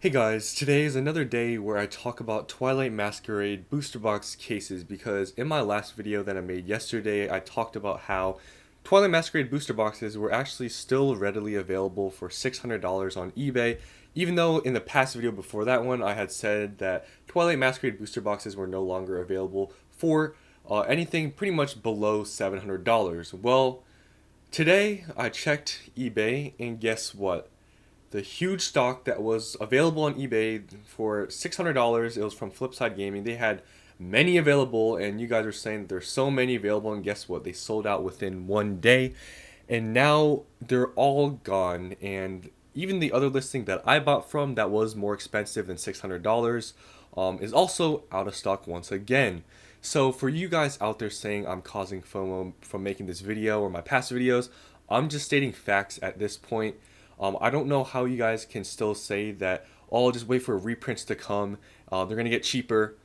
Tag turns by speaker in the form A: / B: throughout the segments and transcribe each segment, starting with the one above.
A: Hey guys, today is another day where I talk about Twilight Masquerade booster box cases because in my last video that I made yesterday, I talked about how Twilight Masquerade booster boxes were actually still readily available for $600 on eBay, even though in the past video before that one I had said that Twilight Masquerade booster boxes were no longer available for anything pretty much below $700. Well, today I checked eBay and guess what? The huge stock that was available on eBay for $600. It was from Flipside Gaming. They had many available, and you guys are saying that there's so many available, and guess what? They sold out within one day, and now they're all gone. And even the other listing that I bought from that was more expensive than $600 is also out of stock once again. So for you guys out there saying I'm causing FOMO from making this video or my past videos, I'm just stating facts at this point. I don't know how you guys can still say that, oh, just wait for reprints to come. They're going to get cheaper.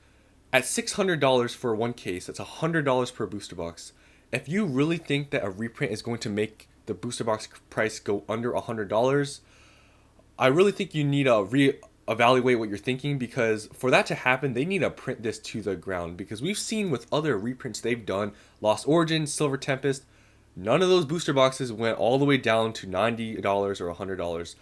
A: At $600 for one case, that's $100 per booster box. If you really think that a reprint is going to make the booster box price go under $100, I really think you need to re-evaluate what you're thinking, because for that to happen, they need to print this to the ground. Because we've seen with other reprints they've done, Lost Origin, Silver Tempest, none of those booster boxes went all the way down to $90 or $100.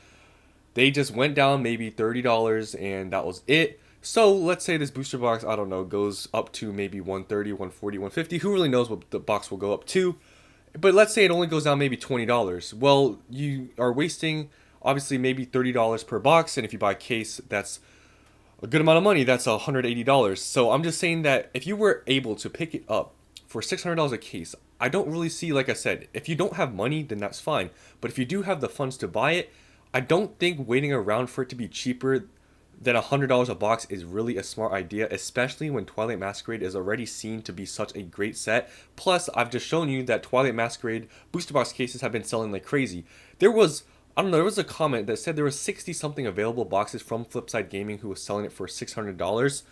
A: They just went down maybe $30 and that was it. So let's say this booster box, I don't know, goes up to maybe 130, 140, 150. Who really knows what the box will go up to? But let's say it only goes down maybe $20. Well, you are wasting obviously maybe $30 per box, and if you buy a case, that's a good amount of money. That's $180. So I'm just saying that if you were able to pick it up for $600 a case, I don't really see, like I said, if you don't have money, then that's fine. But if you do have the funds to buy it, I don't think waiting around for it to be cheaper than $100 a box is really a smart idea, especially when Twilight Masquerade is already seen to be such a great set. Plus, I've just shown you that Twilight Masquerade booster box cases have been selling like crazy. There was, I don't know, there was a comment that said there was 60 something available boxes from Flipside Gaming who was selling it for $600.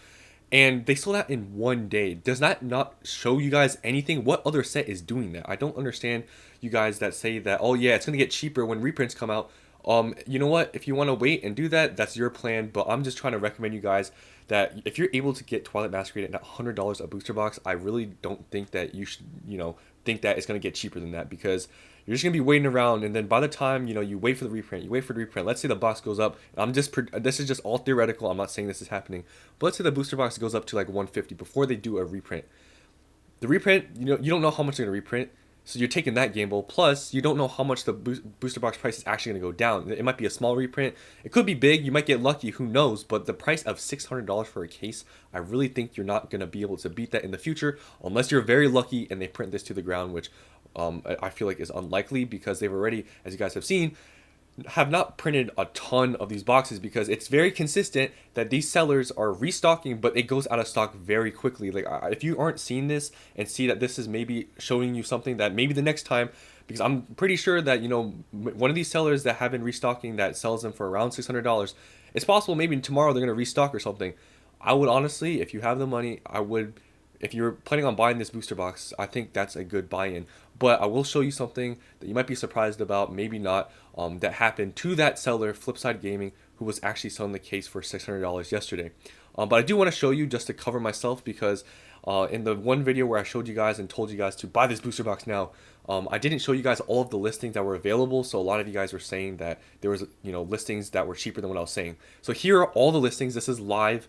A: And they sold out in one day. Does that not show you guys anything? What other set is doing that? I don't understand you guys that say that, oh yeah, it's going to get cheaper when reprints come out. You know what? If you want to wait and do that, that's your plan. But I'm just trying to recommend you guys that if you're able to get Twilight Masquerade at $100 a booster box, I really don't think that you should, think that it's going to get cheaper than that, because you're just going to be waiting around, and then by the time, you wait for the reprint, let's say the box goes up, this is just all theoretical, I'm not saying this is happening, but let's say the booster box goes up to like 150 before they do a reprint. The reprint, you don't know how much they're going to reprint, so you're taking that gamble. Plus, you don't know how much the booster box price is actually going to go down. It might be a small reprint. It could be big. You might get lucky. Who knows? But the price of $600 for a case, I really think you're not going to be able to beat that in the future unless you're very lucky and they print this to the ground, which I feel like is unlikely, because they've already, as you guys have seen, have not printed a ton of these boxes, because it's very consistent that these sellers are restocking, but it goes out of stock very quickly. Like, if you aren't seeing this and see that this is maybe showing you something that maybe the next time, because I'm pretty sure that, one of these sellers that have been restocking that sells them for around $600, it's possible maybe tomorrow they're going to restock or something. I would honestly, if you have the money, if you're planning on buying this booster box, I think that's a good buy-in. But I will show you something that you might be surprised about, maybe not, that happened to that seller, Flipside Gaming, who was actually selling the case for $600 yesterday. But I do want to show you just to cover myself, because in the one video where I showed you guys and told you guys to buy this booster box now, I didn't show you guys all of the listings that were available, so a lot of you guys were saying that there was, listings that were cheaper than what I was saying. So here are all the listings. This is live.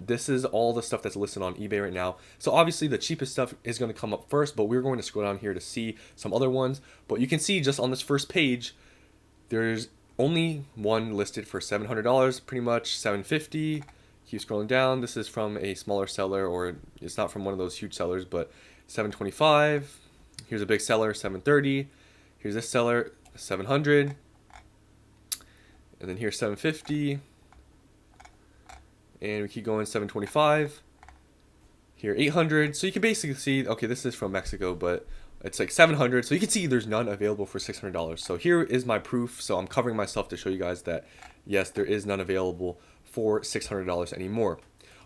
A: This is all the stuff that's listed on eBay right now. So obviously the cheapest stuff is going to come up first, but we're going to scroll down here to see some other ones. But you can see just on this first page, there's only one listed for $700, pretty much $750. Keep scrolling down. This is from a smaller seller, or it's not from one of those huge sellers, but $725. Here's a big seller, $730. Here's this seller, $700. And then here's $750. And we keep going, $725. Here, $800. So you can basically see, okay, this is from Mexico, but it's like $700. So you can see there's none available for $600. So here is my proof. So I'm covering myself to show you guys that, yes, there is none available for $600 anymore.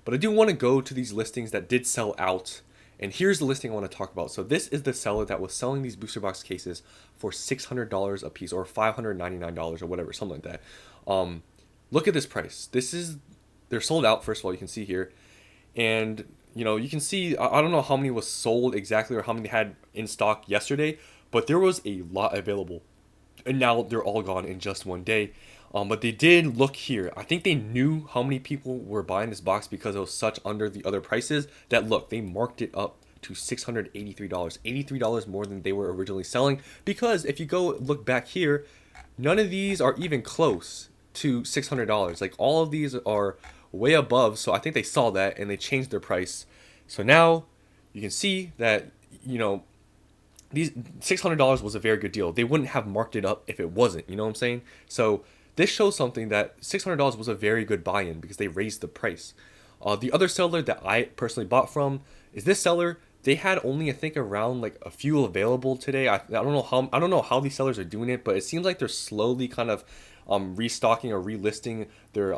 A: But I do want to go to these listings that did sell out. And here's the listing I want to talk about. So this is the seller that was selling these booster box cases for $600 a piece, or $599 or whatever, something like that. look at this price. They're sold out. First of all, you can see here, and you can see, I don't know how many was sold exactly or how many they had in stock yesterday, but there was a lot available, and now they're all gone in just one day. But they did look here. I think they knew how many people were buying this box because it was such under the other prices that, look, they marked it up to $683. $83 more than they were originally selling. Because if you go look back here, none of these are even close to $600. Like, all of these are way above. So I think they saw that and they changed their price. So now you can see that, these $600 was a very good deal. They wouldn't have marked it up if it wasn't. You know what I'm saying? So this shows something that $600 was a very good buy-in because they raised the price. The other seller that I personally bought from is this seller. They had only, I think, around like a few available today. I don't know how these sellers are doing it, but it seems like they're slowly kind of restocking or relisting their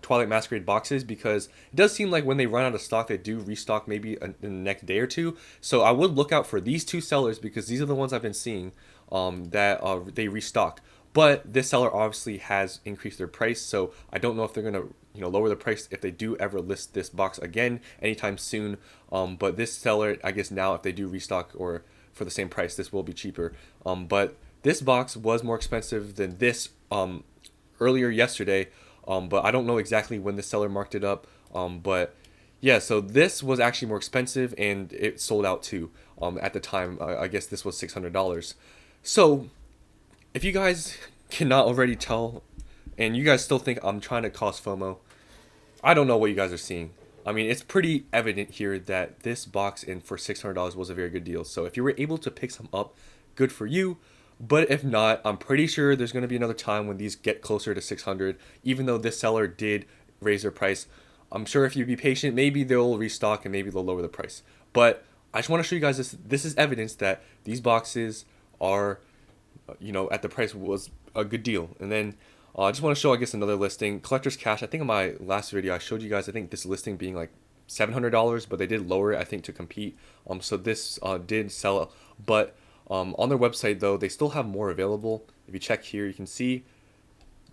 A: Twilight Masquerade boxes, because it does seem like when they run out of stock, they do restock maybe in the next day or two. So I would look out for these two sellers because these are the ones I've been seeing that they restocked. But this seller obviously has increased their price, so I don't know if they're gonna lower the price if they do ever list this box again anytime soon. But this seller, I guess now if they do restock or for the same price, this will be cheaper. But this box was more expensive than this earlier yesterday. But I don't know exactly when the seller marked it up. But yeah, so this was actually more expensive and it sold out too. At the time, I guess this was $600. So if you guys cannot already tell, and you guys still think I'm trying to cause FOMO, I don't know what you guys are seeing. I mean, it's pretty evident here that this box in for $600 was a very good deal. So if you were able to pick some up, good for you. But if not, I'm pretty sure there's going to be another time when these get closer to 600. Even though this seller did raise their price, I'm sure if you be patient, maybe they'll restock and maybe they'll lower the price. But I just want to show you guys this. This is evidence that these boxes are, at the price was a good deal. And then I just want to show, I guess, another listing. Collector's Cash. I think in my last video I showed you guys, I think this listing being like $700, but they did lower it, I think, to compete. So this did sell, but on their website though, they still have more available. If you check here, you can see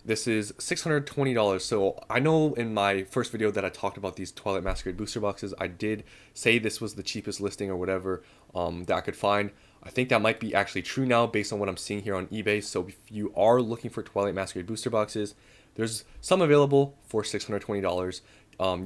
A: this is $620. So I know in my first video that I talked about these Twilight Masquerade booster boxes, I did say this was the cheapest listing or whatever that I could find. I think that might be actually true now based on what I'm seeing here on eBay. So if you are looking for Twilight Masquerade booster boxes, there's some available for $620.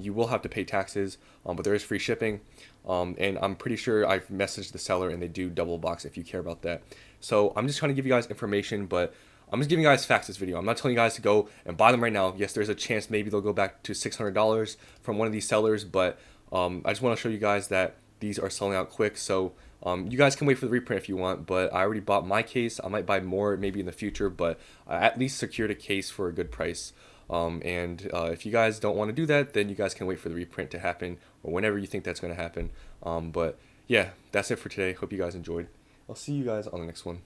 A: You will have to pay taxes, but there is free shipping. And I'm pretty sure I've messaged the seller and they do double box if you care about that. So I'm just trying to give you guys information, but I'm just giving you guys facts this video. I'm not telling you guys to go and buy them right now. Yes, there's a chance maybe they'll go back to $600 from one of these sellers, but I just want to show you guys that these are selling out quick. So you guys can wait for the reprint if you want, but I already bought my case. I might buy more maybe in the future, but I at least secured a case for a good price. If you guys don't want to do that, then you guys can wait for the reprint to happen or whenever you think that's going to happen. But yeah, that's it for today. Hope you guys enjoyed. I'll see you guys on the next one.